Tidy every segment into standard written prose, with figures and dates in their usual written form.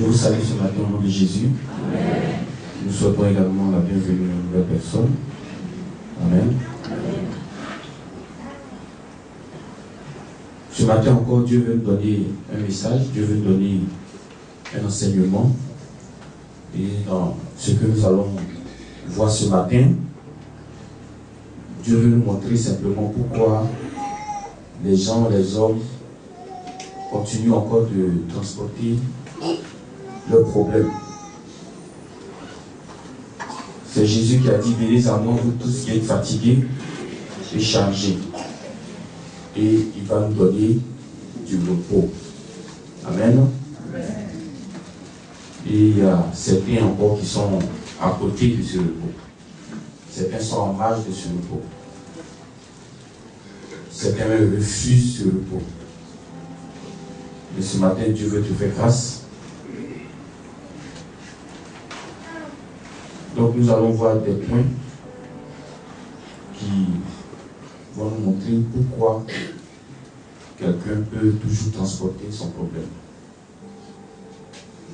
vous salue ce matin au nom de Jésus. Amen. Nous souhaitons également la bienvenue à une nouvelle personne. Amen. Amen. Ce matin encore, Dieu veut nous donner un message, Dieu veut nous donner un enseignement. Et dans ce que nous allons voir ce matin, Dieu veut nous montrer simplement pourquoi les gens, les hommes continuent encore de transporter leurs problèmes. C'est Jésus qui a dit: venez à moi, vous tous qui êtes fatigués et chargés. Et il va nous donner du repos. Amen. Et il y a certains encore qui sont à côté de ce repos. Certains sont en marge de ce repos. Certains refusent ce repos. Mais ce matin, Dieu veut te faire grâce. Donc nous allons voir des points qui vont nous montrer pourquoi quelqu'un peut toujours transporter son problème.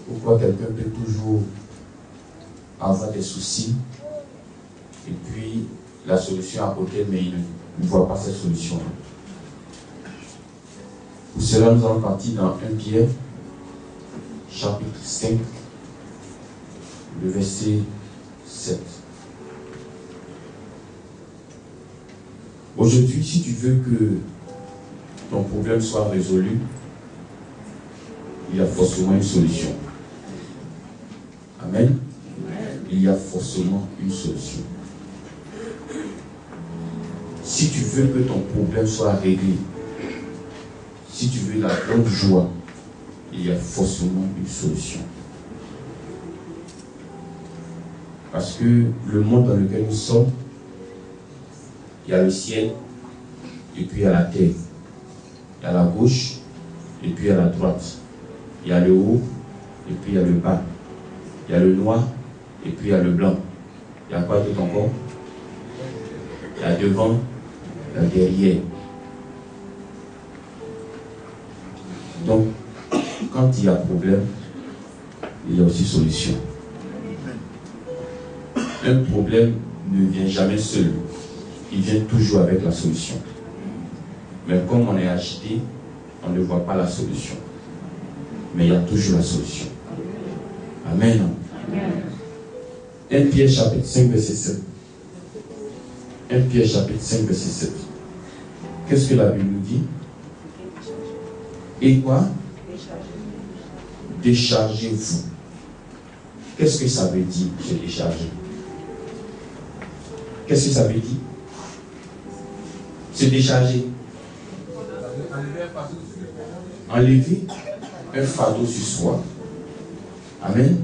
Pourquoi quelqu'un peut toujours avoir des soucis et puis la solution à côté, mais il ne voit pas cette solution. Pour cela, nous allons partir dans 1 Pierre, chapitre 5, le verset 7. Aujourd'hui, si tu veux que ton problème soit résolu, il y a forcément une solution. Amen. Il y a forcément une solution. Si tu veux que ton problème soit réglé, si tu veux la bonne joie, il y a forcément une solution. Parce que le monde dans lequel nous sommes, il y a le ciel, et puis il y a la terre. Il y a la gauche, et puis il y a la droite. Il y a le haut, et puis il y a le bas. Il y a le noir, et puis il y a le blanc. Il y a quoi d'autre encore? Il y a devant, il y a derrière. Donc, quand il y a problème, il y a aussi solution. Un problème ne vient jamais seul. Il vient toujours avec la solution. Mais comme on est agité, on ne voit pas la solution. Mais il y a toujours la solution. Amen. 1 Pierre chapitre 5, verset 7. 1 Pierre chapitre 5, verset 7. Qu'est-ce que la Bible nous dit? Et quoi? Déchargez-vous. Qu'est-ce que ça veut dire, se décharger? Qu'est-ce que ça veut dire? Se décharger. Enlever un fardeau sur soi. Amen.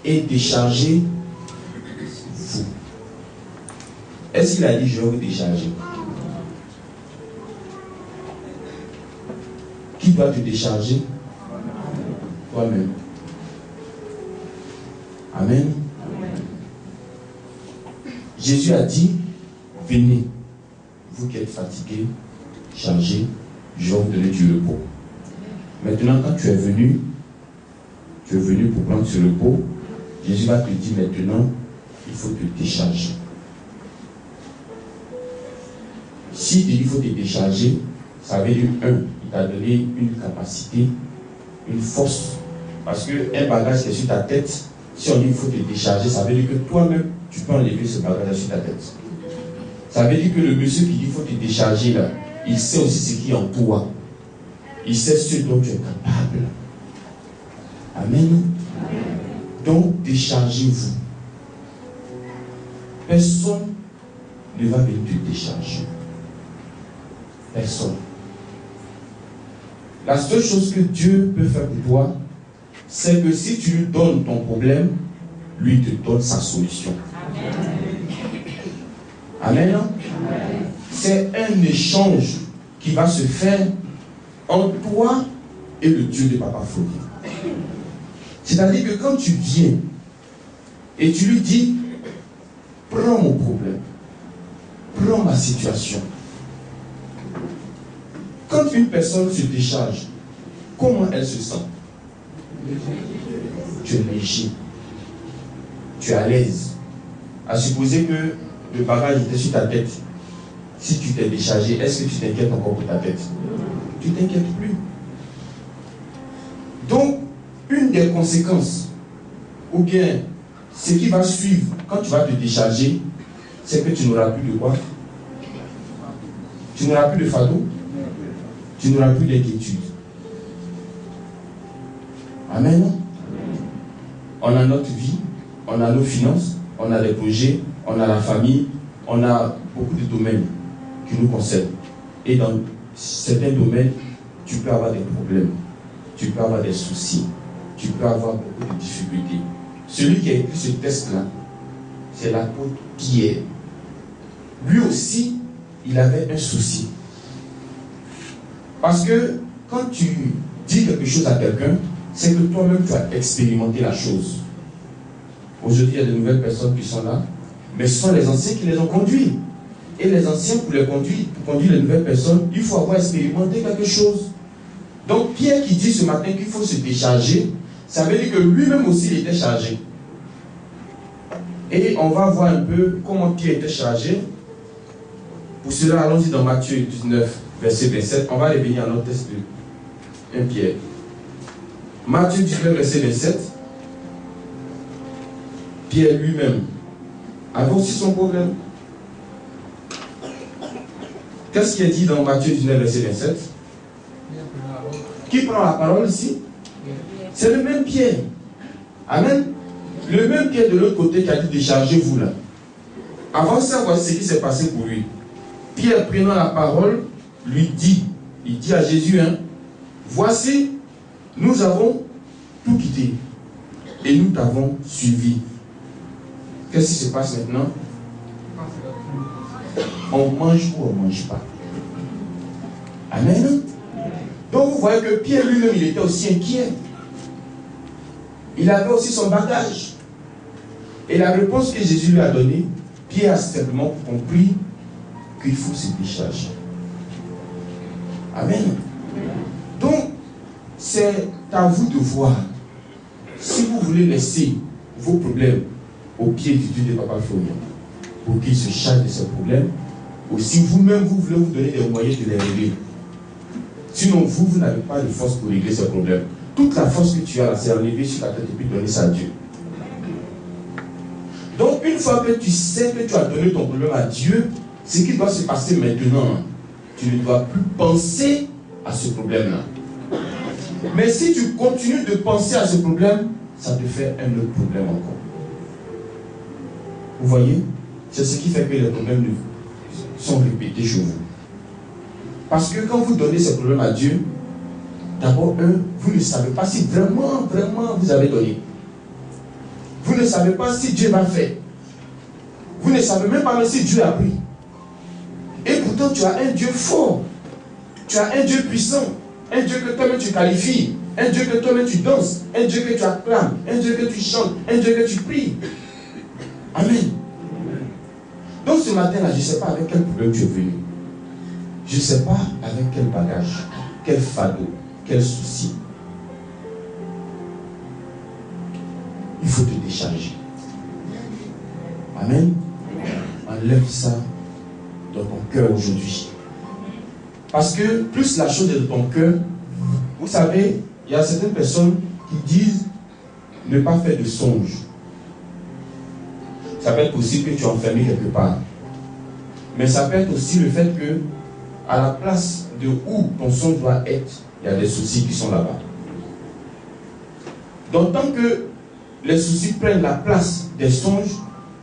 Et décharger vous. Est-ce qu'il a dit je vais vous décharger? Qui doit te décharger? Toi-même. Amen. Jésus a dit, venez, vous qui êtes fatigués, chargés, je vais vous donner du repos. Maintenant, quand tu es venu pour prendre ce repos, Jésus va te dire maintenant, il faut te décharger. Si il faut te décharger, ça veut dire, il t'a donné une capacité, une force. Parce qu'un bagage qui est sur ta tête, si on dit qu'il faut te décharger, ça veut dire que toi-même, tu peux enlever ce bagage sur ta tête. Ça veut dire que le monsieur qui dit qu'il faut te décharger là, il sait aussi ce qui est en toi. Il sait ce dont tu es capable. Amen. Donc, déchargez-vous. Personne ne va venir te décharger. Personne. La seule chose que Dieu peut faire pour toi, c'est que si tu lui donnes ton problème, lui te donne sa solution. Amen. Amen. C'est un échange qui va se faire entre toi et le Dieu de Papa Flori. C'est-à-dire que quand tu viens et tu lui dis, prends mon problème, prends ma situation. Quand une personne se décharge, comment elle se sent? Tu es léger. Tu es à l'aise. À supposer que le bagage était sur ta tête. Si tu t'es déchargé, est-ce que tu t'inquiètes encore pour ta tête? Tu ne t'inquiètes plus. Donc, une des conséquences, ou bien ce qui va suivre quand tu vas te décharger, c'est que tu n'auras plus de quoi? Tu n'auras plus de fardeau. Tu n'auras plus d'inquiétude. Amen. On a notre vie, on a nos finances, on a des projets, on a la famille, on a beaucoup de domaines qui nous concernent. Et dans certains domaines, tu peux avoir des problèmes, tu peux avoir des soucis, tu peux avoir beaucoup de difficultés. Celui qui a écrit ce texte-là, c'est l'apôtre Pierre. Lui aussi, il avait un souci. Parce que quand tu dis quelque chose à quelqu'un, c'est que toi-même tu as expérimenté la chose. Aujourd'hui, il y a de nouvelles personnes qui sont là, mais ce sont les anciens qui les ont conduits. Et les anciens, pour conduire les nouvelles personnes, il faut avoir expérimenté quelque chose. Donc Pierre qui dit ce matin qu'il faut se décharger, ça veut dire que lui-même aussi il était chargé. Et on va voir un peu comment Pierre était chargé. Pour cela, allons-y dans Matthieu 19, verset 27. On va revenir à notre texte de 1 Pierre. Matthieu 19, verset 27. Pierre lui-même avait aussi son problème. Qu'est-ce qui est dit dans Matthieu 19, verset 27? Qui prend la parole ici? C'est le même Pierre. Amen. Le même Pierre de l'autre côté qui a dit déchargez-vous là. Avant ça, voici ce qui s'est passé pour lui. Pierre prenant la parole, lui dit, il dit à Jésus, voici, nous avons tout quitté et nous t'avons suivi. Qu'est-ce qui se passe maintenant? On mange ou on ne mange pas. Amen. Donc vous voyez que Pierre lui-même, il était aussi inquiet. Il avait aussi son bagage. Et la réponse que Jésus lui a donnée, Pierre a simplement compris qu'il faut se décharger. Amen. Donc, c'est à vous de voir si vous voulez laisser vos problèmes au pied du Dieu de Papa Florian pour qu'il se charge de ces problèmes, ou si vous-même vous voulez vous donner des moyens de les régler. Sinon, vous n'avez pas de force pour régler ces problèmes. Toute la force que tu as, c'est enlever sur ta tête et puis donner ça à Dieu. Donc, une fois que tu sais que tu as donné ton problème à Dieu, ce qui doit se passer maintenant, tu ne dois plus penser à ce problème-là. Mais si tu continues de penser à ce problème, ça te fait un autre problème encore. Vous voyez? C'est ce qui fait que les problèmes sont répétés chez vous. Parce que quand vous donnez ce problème à Dieu, d'abord, vous ne savez pas si vraiment vous avez donné. Vous ne savez pas si Dieu va faire. Vous ne savez même pas si Dieu a pris. Et pourtant, tu as un Dieu fort. Tu as un Dieu puissant. Un Dieu que toi-même tu qualifies. Un Dieu que toi-même tu danses. Un Dieu que tu acclames. Un Dieu que tu chantes. Un Dieu que tu pries. Amen. Donc ce matin-là, je ne sais pas avec quel problème tu es venu. Je ne sais pas avec quel bagage, quel fardeau, quel souci. Il faut te décharger. Amen. Enlève ça dans ton cœur aujourd'hui. Parce que plus la chose est dans ton cœur, vous savez, il y a certaines personnes qui disent ne pas faire de songe. Ça peut être possible que tu es enfermé quelque part. Mais ça peut être aussi le fait que à la place de où ton songe doit être, il y a des soucis qui sont là-bas. Donc tant que les soucis prennent la place des songes,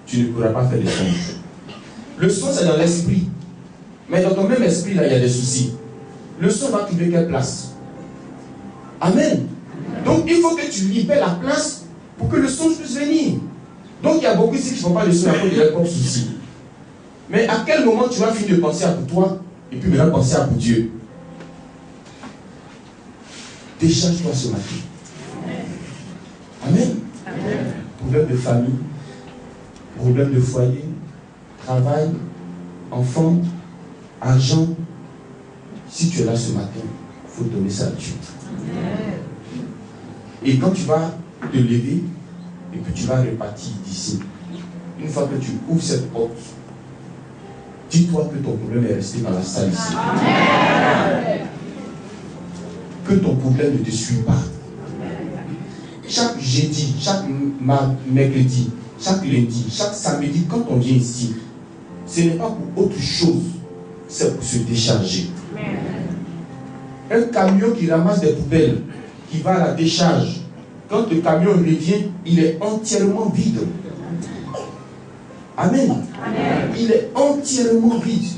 tu ne pourras pas faire des songes. Le songe, c'est dans l'esprit. Mais dans ton même esprit, là, il y a des soucis. Le songe va trouver quelle place? Amen. Donc il faut que tu libères la place pour que le songe puisse venir. Donc il y a beaucoup ici qui ne font pas le songe à cause de leurs propres soucis. Mais à quel moment tu vas finir de penser à pour toi et puis maintenant penser à pour Dieu? Décharge-toi ce matin. Amen. Amen. Problème de famille, problème de foyer, travail, enfants, argent. Si tu es là ce matin, il faut donner ça à Dieu. Et quand tu vas te lever et que tu vas repartir d'ici, une fois que tu ouvres cette porte, dis-toi que ton problème est resté dans la salle ici. Amen. Que ton problème ne te suit pas. Chaque jeudi, chaque mercredi, chaque lundi, chaque samedi, quand on vient ici, ce n'est pas pour autre chose, c'est pour se décharger. Un camion qui ramasse des poubelles, qui va à la décharge, quand le camion revient, il est entièrement vide. Amen. Amen. Il est entièrement vide.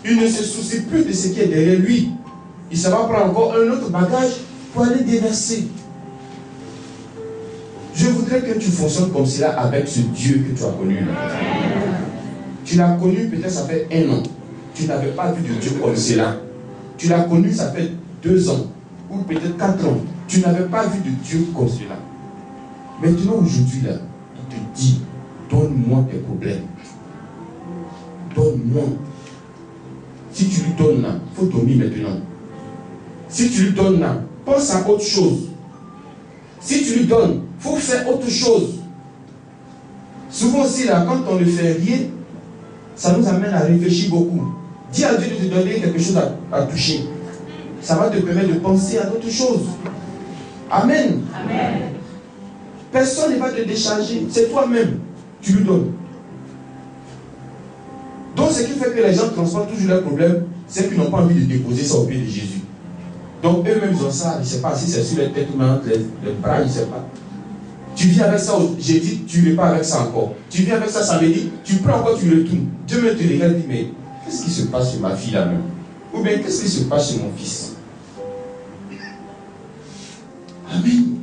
Il ne se soucie plus de ce qui est derrière lui. Il se va prendre encore un autre bagage pour aller déverser. Je voudrais que tu fonctionnes comme cela avec ce Dieu que tu as connu. Tu l'as connu, peut-être ça fait 1 an. Tu n'avais pas vu de Dieu comme cela. Tu l'as connu, ça fait 2 ans. Ou peut-être 4 ans. Tu n'avais pas vu de Dieu comme cela. Maintenant, aujourd'hui, là, il te dit, donne-moi tes problèmes. Donne-moi. Si tu lui donnes là, il faut dormir maintenant. Si tu lui donnes là, pense à autre chose. Si tu lui donnes, il faut faire autre chose. Souvent aussi, là, quand on ne fait rien, ça nous amène à réfléchir beaucoup. Dis à Dieu de te donner quelque chose à toucher. Ça va te permettre de penser à d'autres choses. Amen. Amen. Personne ne va te décharger. C'est toi-même. Tu lui donnes. Donc, ce qui fait que les gens transportent toujours leurs problèmes, c'est qu'ils n'ont pas envie de déposer ça au pied de Jésus. Donc, eux-mêmes, ils ont ça. Je ne sais pas si c'est sur les têtes ou les bras, je ne sais pas. Tu viens avec ça, j'ai dit, tu repars avec ça encore. Tu viens avec ça samedi, tu prends encore, tu retournes. Dieu me te regarde et dit, mais qu'est-ce qui se passe chez ma fille là-même? Ou bien, qu'est-ce qui se passe chez mon fils? Amen.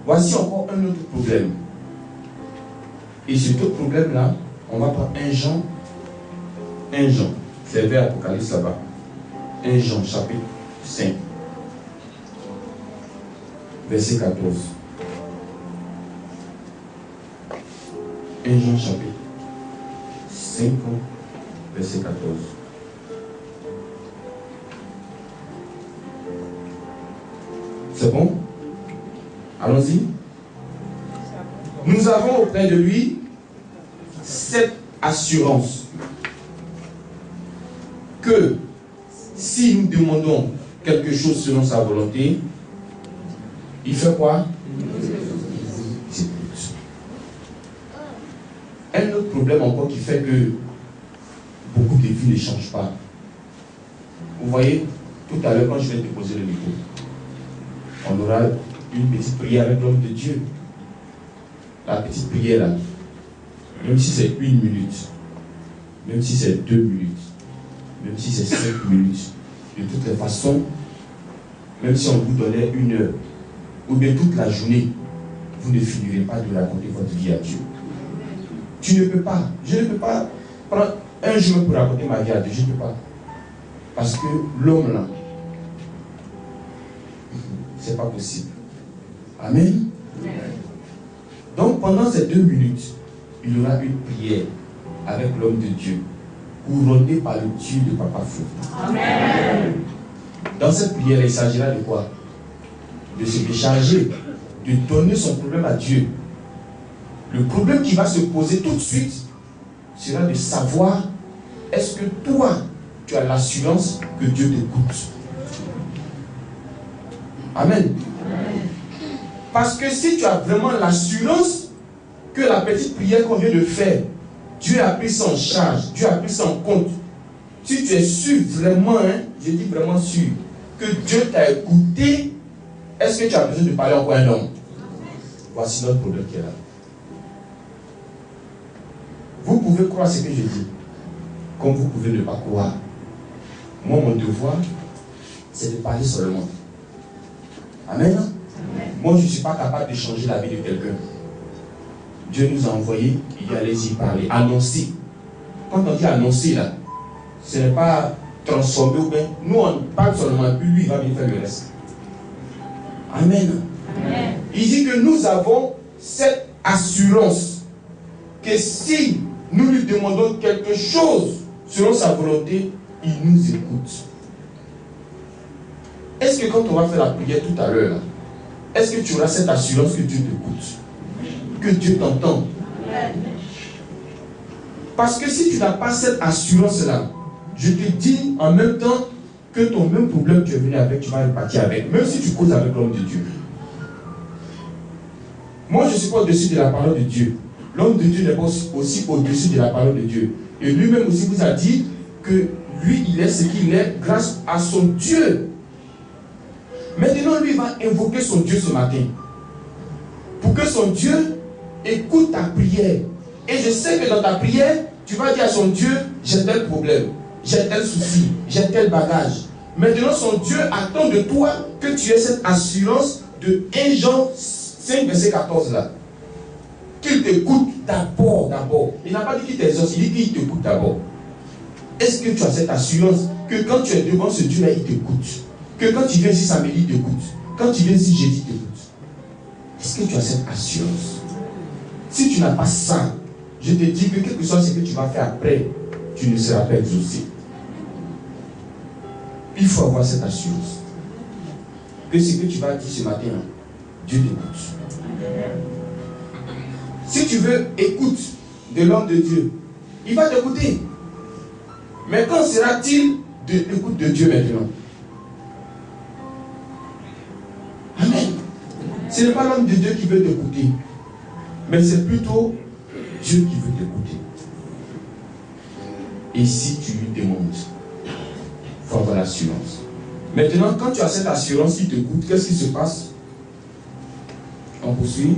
Voici encore un autre problème. Et cet autre problème-là, on va prendre 1 Jean. C'est vers Apocalypse là-bas. 1 Jean, chapitre 5. Verset 14. 1 Jean, chapitre 5, verset 14. C'est bon? Allons-y. Nous avons auprès de lui cette assurance que si nous demandons quelque chose selon sa volonté, il fait quoi? Il écoute. Un autre problème encore qui fait que beaucoup de vies ne changent pas. Vous voyez, tout à l'heure quand je vais te poser le micro, on aura une petite prière avec l'homme de Dieu. La petite prière là, même si c'est 1 minute, même si c'est 2 minutes, même si c'est 5 minutes, de toutes les façons, même si on vous donnait 1 heure, ou bien toute la journée, vous ne finirez pas de raconter votre vie à Dieu. Tu ne peux pas. Je ne peux pas prendre 1 jour pour raconter ma vie à Dieu. Je ne peux pas. Parce que l'homme là, c'est pas possible. Amen. Donc pendant ces 2 minutes, il y aura une prière avec l'homme de Dieu, couronné par le Dieu de Papa Fou. Amen. Dans cette prière, il s'agira de quoi? De se décharger, de donner son problème à Dieu. Le problème qui va se poser tout de suite sera de savoir, est-ce que toi, tu as l'assurance que Dieu t'écoute? Amen. Parce que si tu as vraiment l'assurance que la petite prière qu'on vient de faire, Dieu a pris ça en charge, Dieu a pris ça en compte. Si tu es sûr vraiment, je dis vraiment sûr, que Dieu t'a écouté, est-ce que tu as besoin de parler encore à un homme? Voici notre problème qui est là. Vous pouvez croire ce que je dis, comme vous pouvez ne pas croire. Moi, mon devoir, c'est de parler seulement. Amen. Moi, je ne suis pas capable de changer la vie de quelqu'un. Dieu nous a envoyé, il dit allez-y parler, annoncer. Quand on dit annoncer là, ce n'est pas transformer ou bien. Nous, on parle seulement, puis lui, il va venir faire le reste. Amen. Amen. Il dit que nous avons cette assurance que si nous lui demandons quelque chose selon sa volonté, il nous écoute. est-ce que quand on va faire la prière tout à l'heure, est-ce que tu auras cette assurance que Dieu t'écoute, que Dieu t'entend? Parce que si tu n'as pas cette assurance-là, je te dis en même temps que ton même problème que tu es venu avec, tu vas repartir avec, même si tu causes avec l'homme de Dieu. Moi, je ne suis pas au-dessus de la parole de Dieu. L'homme de Dieu n'est pas aussi au-dessus de la parole de Dieu. Et lui-même aussi vous a dit que lui, il est ce qu'il est grâce à son Dieu. Maintenant, lui va invoquer son Dieu ce matin. Pour que son Dieu écoute ta prière. Et je sais que dans ta prière, tu vas dire à son Dieu, j'ai tel problème, j'ai tel souci, j'ai tel bagage. Maintenant, son Dieu attend de toi que tu aies cette assurance de 1 Jean 5, verset 14 là. Qu'il t'écoute d'abord. Il n'a pas dit qu'il t'exauce, il dit qu'il t'écoute d'abord. Est-ce que tu as cette assurance que quand tu es devant ce Dieu-là, il t'écoute? Que quand tu viens ici samedi, il t'écoute. Quand tu viens ici jeudi, il t'écoute. Est-ce que tu as cette assurance? Si tu n'as pas ça, je te dis que quelque chose ce que tu vas faire après, tu ne seras pas exaucé. Il faut avoir cette assurance. Que ce que tu vas dire ce matin, Dieu t'écoute. Si tu veux écoute de l'homme de Dieu, il va t'écouter. Mais quand sera-t-il de l'écoute de Dieu maintenant? Amen. Ce n'est pas l'homme de Dieu qui veut t'écouter, mais c'est plutôt Dieu qui veut t'écouter. Et si tu lui demandes, il faut avoir l'assurance. Maintenant, quand tu as cette assurance, il t'écoute, qu'est-ce qui se passe? On poursuit.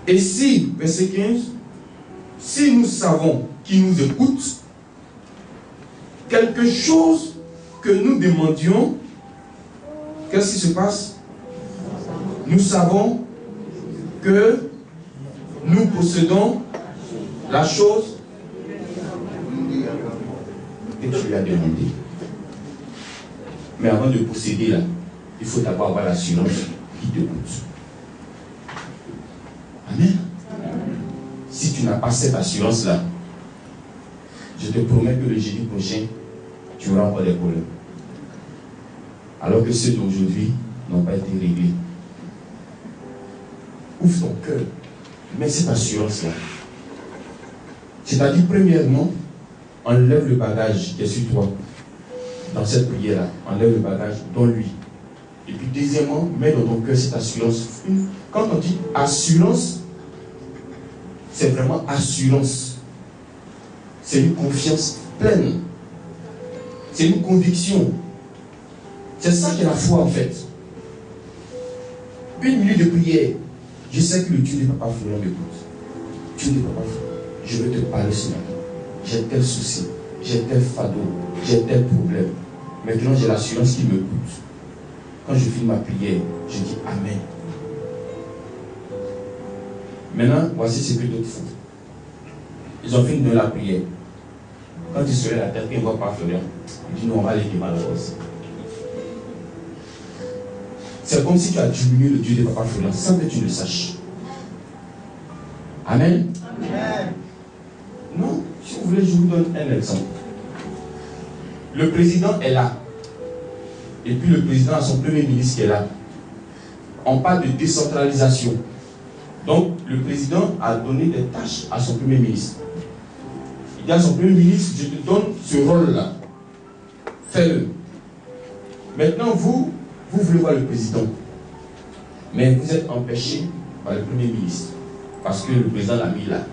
Et si, verset 15, si nous savons qu'il nous écoute, quelque chose que nous demandions, qu'est-ce qui se passe? Nous savons que nous possédons la chose que tu lui as demandé. Mais avant de posséder là, il faut d'abord avoir l'assurance qui t'écoute. Amen. Si tu n'as pas cette assurance-là, je te promets que le jeudi prochain, tu auras encore des problèmes. Alors que ceux d'aujourd'hui n'ont pas été réglés. Ouvre ton cœur. Mets cette assurance-là. C'est-à-dire, premièrement, enlève le bagage qui est sur toi. Dans cette prière-là, enlève le bagage, donne-lui. Et puis, deuxièmement, mets dans ton cœur cette assurance. Quand on dit assurance, c'est vraiment assurance. C'est une confiance pleine. C'est une conviction. C'est ça qui est la foi en fait. Une minute de prière. Je sais que le Dieu de Papa Florian m'écoute. Dieu de Papa Florian, je veux te parler ce matin. J'ai tel souci, j'ai tel fardeau, j'ai tel problème. Maintenant j'ai l'assurance qu'il m'écoute. Quand je finis ma prière, je dis Amen. Maintenant, voici ce que d'autres font. Ils ont fini de la prière. Quand ils se lèvent la tête, ils ne voient pas Florian. Ils disent non, on va aller demander aussi. C'est comme si tu as diminué le Dieu de Papa Florian sans que tu ne le saches. Amen. Amen. Non, si vous voulez, je vous donne un exemple. Le président est là. Et puis le président a son premier ministre qui est là. On parle de décentralisation. Donc, le président a donné des tâches à son premier ministre. Il dit à son premier ministre, je te donne ce rôle-là. Fais-le. Maintenant, vous voulez voir le président. Mais vous êtes empêché par le premier ministre. Parce que le président l'a mis là.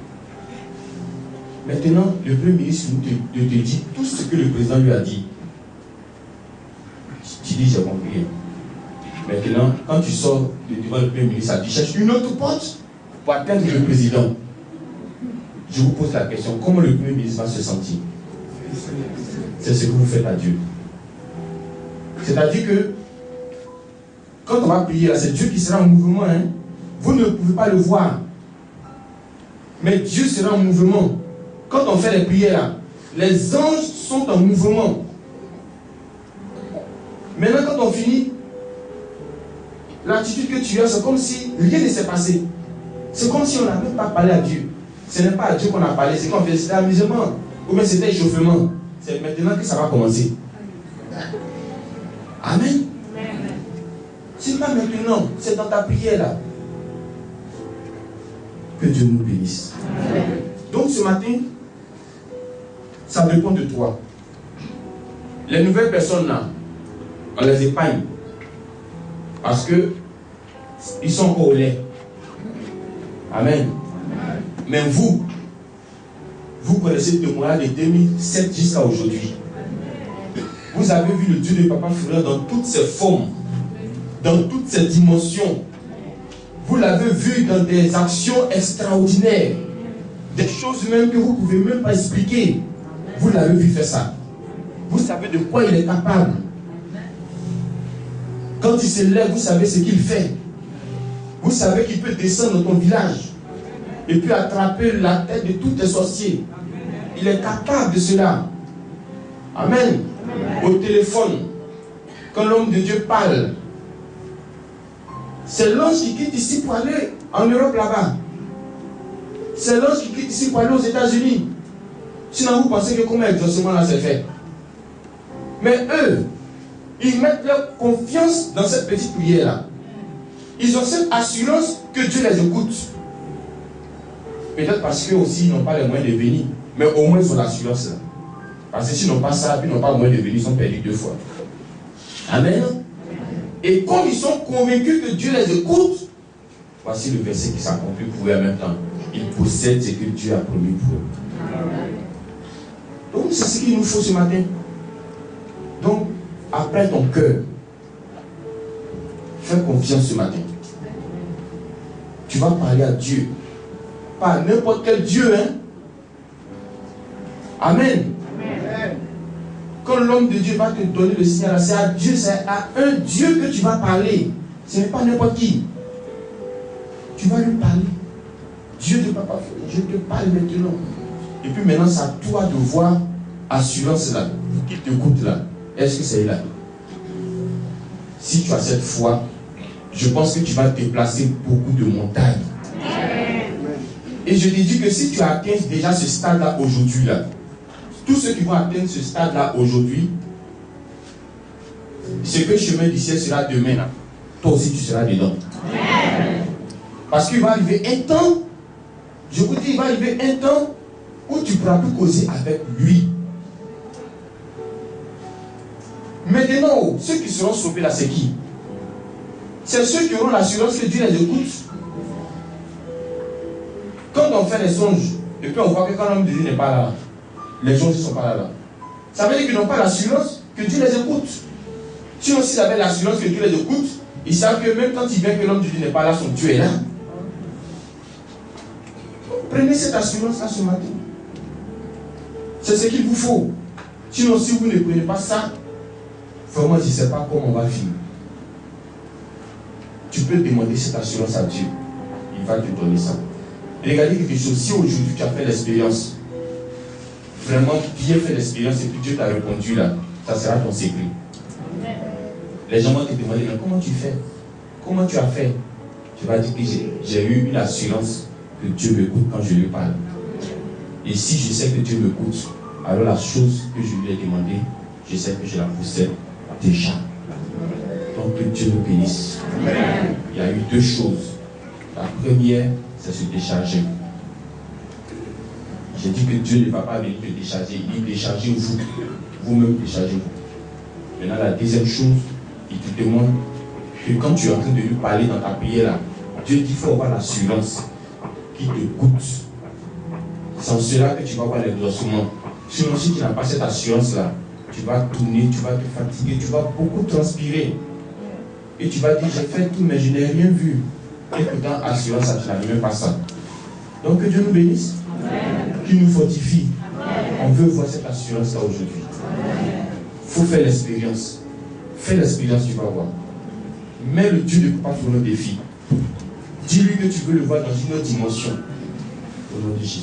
Maintenant, le premier ministre te dit tout ce que le président lui a dit. Tu dis, j'ai compris. Maintenant, quand tu sors devant le premier ministre, tu cherches une autre porte pour atteindre le président. Je vous pose la question, comment le premier ministre va se sentir? C'est ce que vous faites à Dieu. C'est-à-dire que, quand on va prier, c'est Dieu qui sera en mouvement. Hein? Vous ne pouvez pas le voir. Mais Dieu sera en mouvement. Quand on fait les prières, les anges sont en mouvement. Maintenant, quand on finit, l'attitude que tu as, c'est comme si rien ne s'est passé. C'est comme si on n'avait pas parlé à Dieu. Ce n'est pas à Dieu qu'on a parlé, c'est qu'on fait, c'était amusement. Ou bien c'était échauffement. C'est maintenant que ça va commencer. Amen. C'est pas maintenant, c'est dans ta prière là. Que Dieu nous bénisse. Donc ce matin, ça dépend de toi. Les nouvelles personnes là, on les épargne. Parce que ils sont encore au lait. Amen. Mais vous connaissez le témoignage de 2007 jusqu'à aujourd'hui. Vous avez vu le Dieu de Papa Fournier dans toutes ses formes, dans toutes ses dimensions. Vous l'avez vu dans des actions extraordinaires, des choses même que vous ne pouvez même pas expliquer. Vous l'avez vu faire ça. Vous savez de quoi il est capable. Quand il se lève, vous savez ce qu'il fait. Vous savez qu'il peut descendre dans ton village et puis attraper la tête de tous tes sorciers. Il est capable de cela. Amen. Au téléphone, quand l'homme de Dieu parle, c'est l'ange qui quitte ici pour aller en Europe là-bas. C'est l'ange qui quitte ici pour aller aux États-Unis. Sinon, vous pensez que comment exaucement là c'est fait. Mais eux, ils mettent leur confiance dans cette petite prière-là. Ils ont cette assurance que Dieu les écoute. Peut-être parce qu'eux aussi, ils n'ont pas les moyens de venir. Mais au moins, ils ont l'assurance là. Parce que s'ils n'ont pas ça, puis ils n'ont pas le moyen de venir, ils sont perdus 2 fois. Amen. Et comme ils sont convaincus que Dieu les écoute, voici le verset qui s'accomplit pour eux en même temps. Ils possèdent ce que Dieu a promis pour eux. Donc c'est ce qu'il nous faut ce matin. Donc, après ton cœur, fais confiance ce matin. Tu vas parler à Dieu. Pas à n'importe quel Dieu, hein. Amen. Quand l'homme de Dieu va te donner le signal, c'est à Dieu, c'est à un Dieu que tu vas parler. Ce n'est pas n'importe qui. Tu vas lui parler. Dieu de Papa, je te parle maintenant. Et puis maintenant, c'est à toi de voir assurance là, qu'il t'écoute là. Est-ce que c'est là? Si tu as cette foi, je pense que tu vas déplacer beaucoup de montagnes. Et je te dis que si tu atteins déjà ce stade-là aujourd'hui là, tous ceux qui vont atteindre ce stade-là aujourd'hui, ce que le chemin du ciel sera demain là, toi aussi tu seras dedans. Parce qu'il va arriver un temps, je vous dis, il va arriver un temps où tu ne pourras plus causer avec lui. Maintenant, ceux qui seront sauvés là, c'est qui? C'est ceux qui auront l'assurance que Dieu les écoute. Quand on fait les songes, et puis on voit que quand l'homme de Dieu n'est pas là, les gens ne sont pas là. Ça veut dire qu'ils n'ont pas l'assurance que Dieu les écoute. Sinon, s'ils avaient l'assurance que Dieu les écoute, ils savent que même quand il vient que l'homme de Dieu n'est pas là, son Dieu est là. Prenez cette assurance-là ce matin. C'est ce qu'il vous faut. Sinon, si vous ne prenez pas ça, vraiment, je ne sais pas comment on va finir. Tu peux demander cette assurance à Dieu. Il va te donner ça. Et regardez quelque chose. Si aujourd'hui tu as fait l'expérience, vraiment bien fait l'expérience et puis Dieu t'a répondu là, ça sera ton secret. Les gens vont te demander, mais comment tu fais? Comment tu as fait? Tu vas dire que j'ai eu une assurance que Dieu m'écoute quand je lui parle. Et si je sais que Dieu m'écoute, alors la chose que je lui ai demandée, je sais que je la possède déjà. Donc que Dieu nous bénisse. Amen. Il y a eu 2 choses. La première, c'est se décharger. J'ai dit que Dieu ne va pas venir te décharger, il dit déchargez-vous. Vous-même déchargez-vous. Maintenant, la deuxième chose, il te demande que quand tu es en train de lui parler dans ta prière là, Dieu dit qu'il faut avoir l'assurance qu'il te coûte. C'est en cela que tu vas avoir l'exaucement. Sinon, si tu n'as pas cette assurance-là, tu vas tourner, tu vas te fatiguer, tu vas beaucoup transpirer. Et tu vas dire, j'ai fait tout, mais je n'ai rien vu. Et pourtant, assurance, ça, tu n'as même pas ça. Donc, que Dieu nous bénisse, qu'il nous fortifie. On veut voir cette assurance-là aujourd'hui. Il faut faire l'expérience. Fais l'expérience, tu vas voir. Mets le Dieu de Papa sur le défi. Dis-lui que tu veux le voir dans une autre dimension. Au nom de Jésus.